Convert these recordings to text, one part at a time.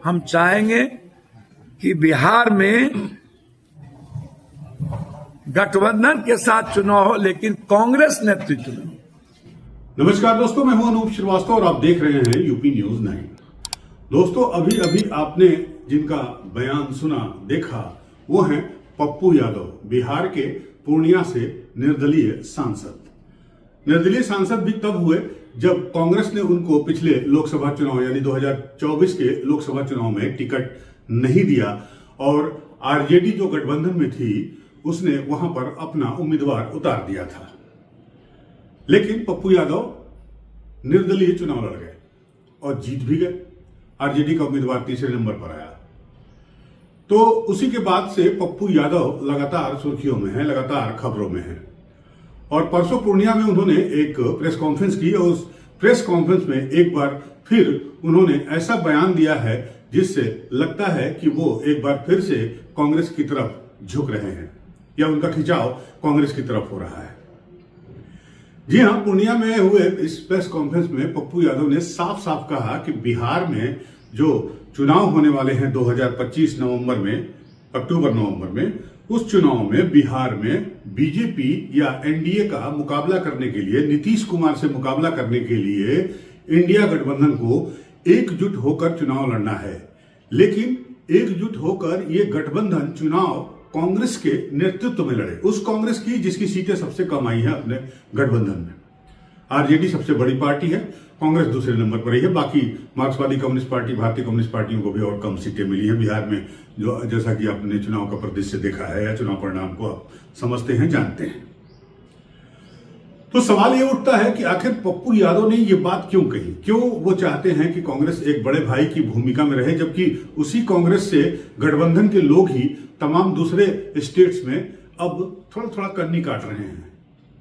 हम चाहेंगे कि बिहार में गठबंधन के साथ चुनाव हो, लेकिन कांग्रेस नेतृत्व में। नमस्कार दोस्तों, मैं हूं अनूप श्रीवास्तव और आप देख रहे हैं यूपी न्यूज 9। दोस्तों, अभी आपने जिनका बयान सुना देखा वो हैं पप्पू यादव, बिहार के पूर्णिया से निर्दलीय सांसद। निर्दलीय सांसद भी तब हुए जब कांग्रेस ने उनको पिछले लोकसभा चुनाव यानी 2024 के लोकसभा चुनाव में टिकट नहीं दिया और आरजेडी जो गठबंधन में थी उसने वहां पर अपना उम्मीदवार उतार दिया था। लेकिन पप्पू यादव निर्दलीय चुनाव लड़ गए और जीत भी गए। आरजेडी का उम्मीदवार तीसरे नंबर पर आया। तो उसी के बाद से पप्पू यादव लगातार सुर्खियों में है, लगातार खबरों में है। और परसों पूर्णिया में उन्होंने एक प्रेस कॉन्फ्रेंस की और उस प्रेस कॉन्फ्रेंस में एक बार फिर उन्होंने ऐसा बयान दिया है जिससे लगता है कि वो एक बार फिर से कांग्रेस की तरफ झुक रहे हैं या उनका खिंचाव कांग्रेस की तरफ हो रहा है। जी हां, पूर्णिया में हुए इस प्रेस कॉन्फ्रेंस में पप्पू यादव ने साफ साफ कहा कि बिहार में जो चुनाव होने वाले हैं 2025 नवंबर में, अक्टूबर नवंबर में, उस चुनाव में बिहार में बीजेपी या एनडीए का मुकाबला करने के लिए, नीतीश कुमार से मुकाबला करने के लिए इंडिया गठबंधन को एकजुट होकर चुनाव लड़ना है। लेकिन एकजुट होकर ये गठबंधन चुनाव कांग्रेस के नेतृत्व में लड़े, उस कांग्रेस की जिसकी सीटें सबसे कम आई हैं अपने गठबंधन में। आरजेडी सबसे बड़ी पार्टी है, कांग्रेस दूसरे नंबर पर ही है। बाकी मार्क्सवादी कम्युनिस्ट पार्टी, भारतीय कम्युनिस्ट पार्टियों को भी और कम सीटें मिली हैं बिहार में, जो जैसा कि आपने चुनाव का परिदृश्य देखा है या चुनाव परिणाम को आप समझते हैं, जानते हैं। तो सवाल ये उठता है कि आखिर पप्पू यादव ने ये बात क्यों कही, क्यों वो चाहते हैं कि कांग्रेस एक बड़े भाई की भूमिका में रहे, जबकि उसी कांग्रेस से गठबंधन के लोग ही तमाम दूसरे स्टेट्स में अब थोड़ा थोड़ा कन्नी काट रहे हैं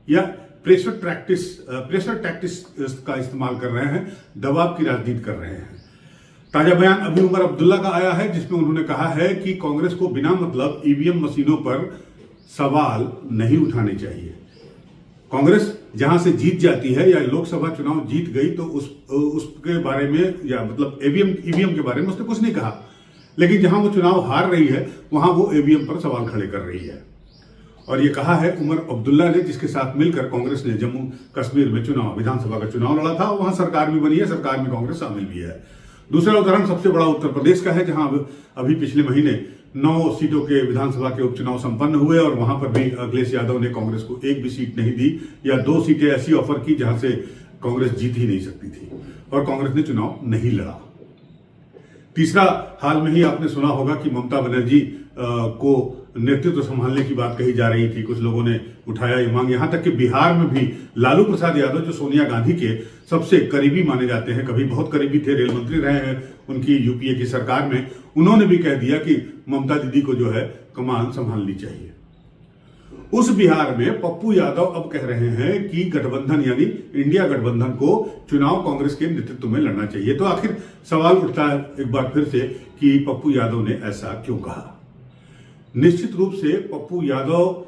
या प्रेशर टैक्टिस का इस्तेमाल कर रहे हैं, दबाव की राजनीति कर रहे हैं। ताजा बयान अभी उमर अब्दुल्ला का आया है जिसमें उन्होंने कहा है कि कांग्रेस को बिना मतलब ईवीएम मशीनों पर सवाल नहीं उठाने चाहिए। कांग्रेस जहां से जीत जाती है या लोकसभा चुनाव जीत गई तो उसके बारे में या मतलब ईवीएम के बारे में उसने कुछ नहीं कहा, लेकिन जहां वो चुनाव हार रही है वहां वो ईवीएम पर सवाल खड़े कर रही है। और ये कहा है उमर अब्दुल्ला ने, जिसके साथ मिलकर कांग्रेस ने जम्मू कश्मीर में विधानसभा का चुनाव लड़ा था। वहां सरकार भी बनी है, सरकार में कांग्रेस शामिल भी है। दूसरा उदाहरण सबसे बड़ा उत्तर प्रदेश का है, जहां अभी पिछले महीने 9 सीटों के विधानसभा के उपचुनाव संपन्न हुए और वहां पर भी अखिलेश यादव ने कांग्रेस को एक भी सीट नहीं दी या 2 सीटें ऐसी ऑफर की जहां से कांग्रेस जीत ही नहीं सकती थी और कांग्रेस ने चुनाव नहीं लड़ा। तीसरा, हाल में ही आपने सुना होगा कि ममता बनर्जी को नेतृत्व संभालने की बात कही जा रही थी, कुछ लोगों ने उठाया ये मांग। यहां तक कि बिहार में भी लालू प्रसाद यादव, जो सोनिया गांधी के सबसे करीबी माने जाते हैं, कभी बहुत करीबी थे, रेल मंत्री रहे हैं उनकी यूपीए की सरकार में, उन्होंने भी कह दिया कि ममता दीदी को जो है कमान संभालनी चाहिए। उस बिहार में पप्पू यादव अब कह रहे हैं कि गठबंधन यानी इंडिया गठबंधन को चुनाव कांग्रेस के नेतृत्व में लड़ना चाहिए। तो आखिर सवाल उठता है एक बार फिर से कि पप्पू यादव ने ऐसा क्यों कहा। निश्चित रूप से पप्पू यादव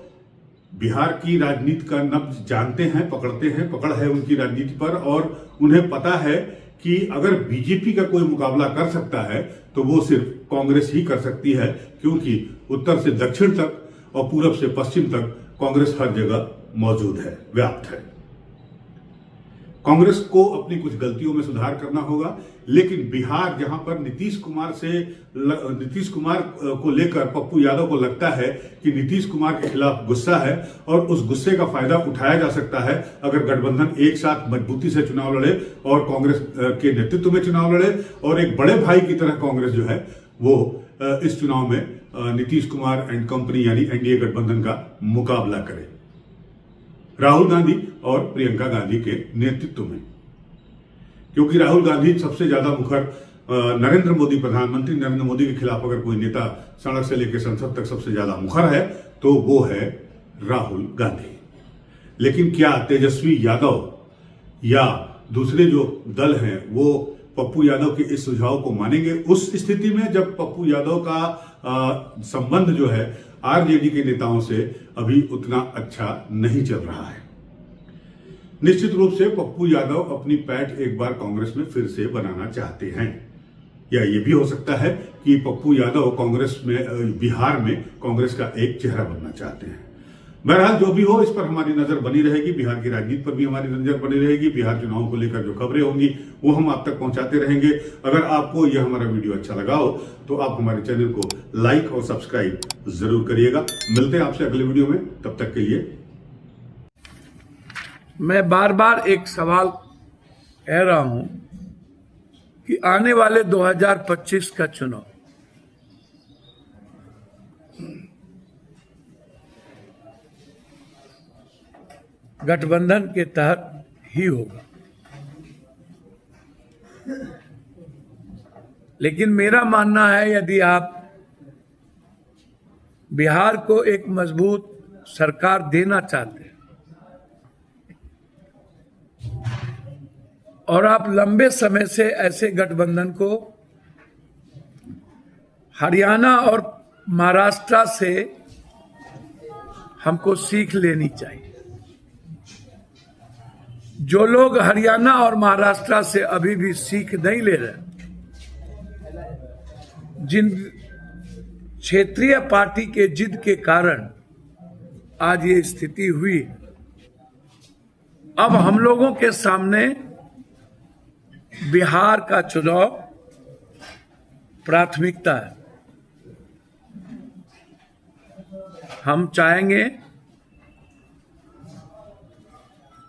बिहार की राजनीति का नब्ज जानते हैं, पकड़ते हैं, पकड़ है उनकी राजनीति पर और उन्हें पता है कि अगर बीजेपी का कोई मुकाबला कर सकता है तो वो सिर्फ कांग्रेस ही कर सकती है, क्योंकि उत्तर से दक्षिण तक और पूरब से पश्चिम तक कांग्रेस हर जगह मौजूद है, व्याप्त है। कांग्रेस को अपनी कुछ गलतियों में सुधार करना होगा, लेकिन बिहार जहां पर नीतीश कुमार को लेकर पप्पू यादव को लगता है कि नीतीश कुमार के खिलाफ गुस्सा है और उस गुस्से का फायदा उठाया जा सकता है अगर गठबंधन एक साथ मजबूती से चुनाव लड़े और कांग्रेस के नेतृत्व में चुनाव लड़े और एक बड़े भाई की तरह कांग्रेस जो है वो इस चुनाव में नीतीश कुमार एंड कंपनी यानी एनडीए गठबंधन का मुकाबला करे राहुल गांधी और प्रियंका गांधी के नेतृत्व में। क्योंकि राहुल गांधी सबसे ज्यादा मुखर नरेंद्र मोदी, प्रधानमंत्री नरेंद्र मोदी के खिलाफ अगर कोई नेता सड़क से लेकर संसद तक सबसे ज्यादा मुखर है तो वो है राहुल गांधी। लेकिन क्या तेजस्वी यादव या दूसरे जो दल हैं वो पप्पू यादव के इस सुझाव को मानेंगे उस स्थिति में जब पप्पू यादव का संबंध जो है आरजेडी के नेताओं से अभी उतना अच्छा नहीं चल रहा है। निश्चित रूप से पप्पू यादव अपनी पैठ एक बार कांग्रेस में फिर से बनाना चाहते हैं। या ये भी हो सकता है कि पप्पू यादव कांग्रेस में, बिहार में कांग्रेस का एक चेहरा बनना चाहते हैं। बहरहाल जो भी हो, इस पर हमारी नजर बनी रहेगी, बिहार की राजनीति पर भी हमारी नजर बनी रहेगी। बिहार चुनाव को लेकर जो खबरें होंगी वो हम आप तक पहुंचाते रहेंगे। अगर आपको यह हमारा वीडियो अच्छा लगा हो तो आप हमारे चैनल को लाइक और सब्सक्राइब जरूर करिएगा। मिलते हैं आपसे अगले वीडियो में, तब तक के लिए। मैं बार बार एक सवाल कह रहा हूं कि आने वाले 2025 का चुनाव गठबंधन के तहत ही होगा, लेकिन मेरा मानना है यदि आप बिहार को एक मजबूत सरकार देना चाहते हैं और आप लंबे समय से ऐसे गठबंधन को हरियाणा और महाराष्ट्र से हमको सीख लेनी चाहिए। जो लोग हरियाणा और महाराष्ट्र से अभी भी सीख नहीं ले रहे, जिन क्षेत्रीय पार्टी के जिद के कारण आज ये स्थिति हुई, अब हम लोगों के सामने बिहार का चुनाव प्राथमिकता है। हम चाहेंगे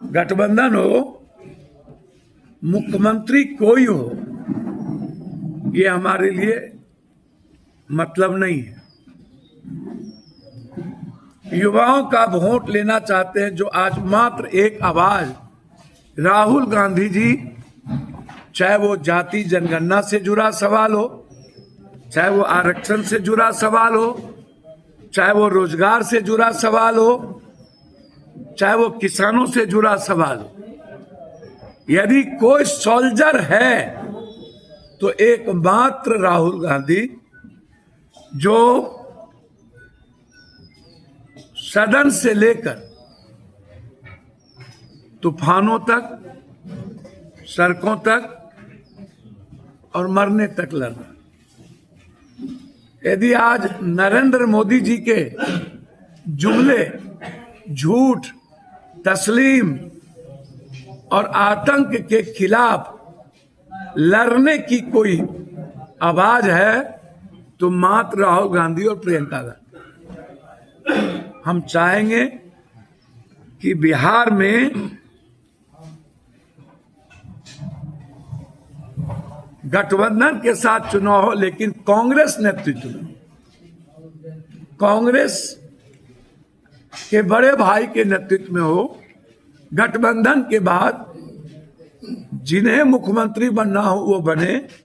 गठबंधन हो, मुख्यमंत्री कोई हो, ये हमारे लिए मतलब नहीं है। युवाओं का वोट लेना चाहते हैं जो आज मात्र एक आवाज, राहुल गांधी जी, चाहे वो जाति जनगणना से जुड़ा सवाल हो, चाहे वो आरक्षण से जुड़ा सवाल हो, चाहे वो रोजगार से जुड़ा सवाल हो, चाहे वो किसानों से जुड़ा सवाल हो, यदि कोई सोल्जर है तो एकमात्र राहुल गांधी, जो सदन से लेकर तूफानों तक, सड़कों तक और मरने तक लड़ा। यदि आज नरेंद्र मोदी जी के जुमले, झूठ, तस्लीम और आतंक के खिलाफ लड़ने की कोई आवाज है तो मात्र राहुल गांधी और प्रियंका गांधी। हम चाहेंगे कि बिहार में गठबंधन के साथ चुनाव हो, लेकिन कांग्रेस नेतृत्व में, कांग्रेस के बड़े भाई के नेतृत्व में हो। गठबंधन के बाद जिन्हें मुख्यमंत्री बनना हो वो बने।